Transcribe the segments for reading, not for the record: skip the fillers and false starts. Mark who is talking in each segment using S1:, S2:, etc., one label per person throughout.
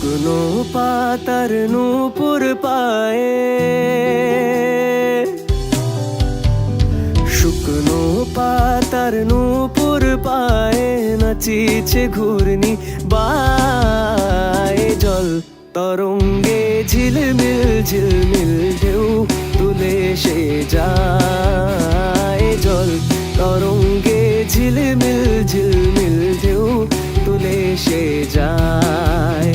S1: শুকনো পাতার নূপুর পায়ে, শুকনো পাতার নূপুর পায়ে নাচিছে ঘূর্ণি বায়ে। জল তরঙ্গে ঝিলমিল ঝিলমিল ঢেউ তুলে সে যায়। জল তরঙ্গে ঝিলমিল ঝিলমিল ঢেউ তুলে সে যায়।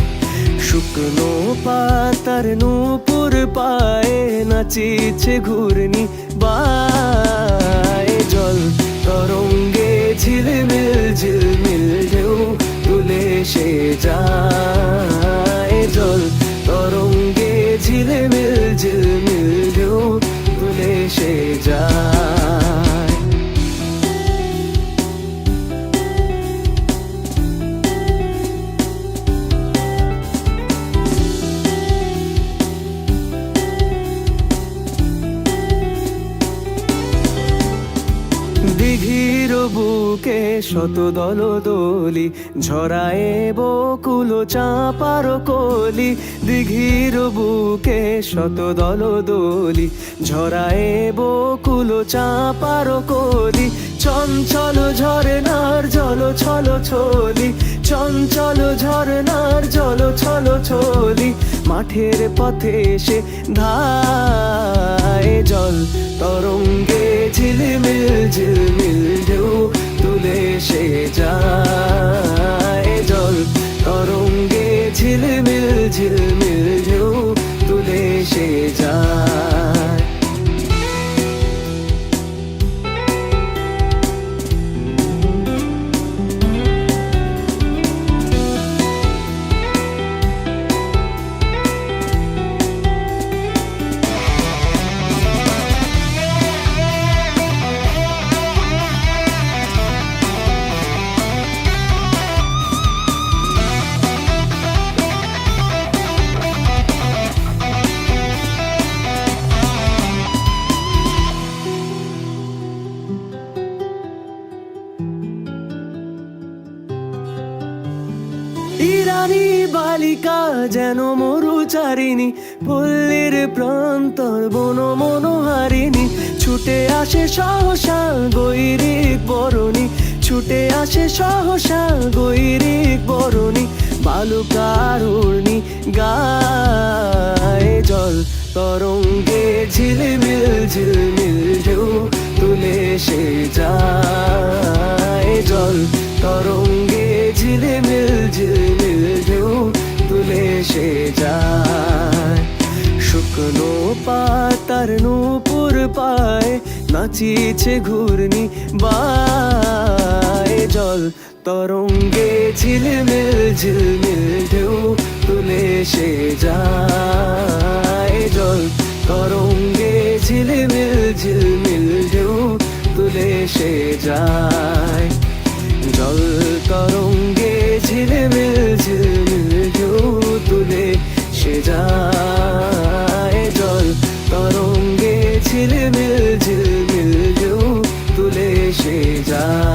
S1: শুকনো পাতার নূপুর পায়ে নাচিছে ঘূর্ণি বায়ে। জল তরঙ্গে ঝিলমিল ঝিলমিল ঢেউ তুলে সে যায়। জল তরঙ্গে ঝিলমিল ঝিলমিল ঢেউ তুলে সে যায়। দিঘির বুকে শত দল দোলি ঝরায়ে বকুল চাঁপার কলি। দিঘির বুকে শত দল দোলি ঝরায়ে বকুল চাঁপার কলি। চঞ্চল ঝরনার জল ছল ছলি, চঞ্চল ঝরনার জল ছল ছলি। মাঠের পথে সে ধায়। জল তরঙ্গে ঝিলমিল ঝিলমিল ঢেউ তুলে সে যায়। জল তরঙ্গে ঝিলমিল ঝিলমিল ঢেউ তুলে সে যায়। ইরানি বালিকা যেন মরুচারিণী, পল্লীর প্রান্তর বন মনোহারিণী। ছুটে আসে সহসা গৈরিক বরণী, ছুটে আসে সহসা গৈরিক বরণী। বালুকার উর্ণি গায়ে। জল তরঙ্গে ঝিলমিল ঝিলমিল ঢেউ তুলে সে যায়। জল তরঙ্গে ঝিলমিল ঝিলমিল ঢেউ তুলে সে যায়। শুকনো পাতার নূপুর পায়ে নাচিছে ঘূর্ণি বায়ে। জল তরঙ্গে ঝিলমিল ঝিলমিল ঢেউ তুলে সে যায়। জল তরঙ্গে ঝিলমিল ঝিলমিল ঢেউ তুলে সে যায়। জল তরঙ্গে ঝিলমিল ঝিলমিল ঢেউ তুলে সে যায়। জল তরঙ্গে ঝিলমিল ঝিলমিল ঢেউ তুলে সে যায়।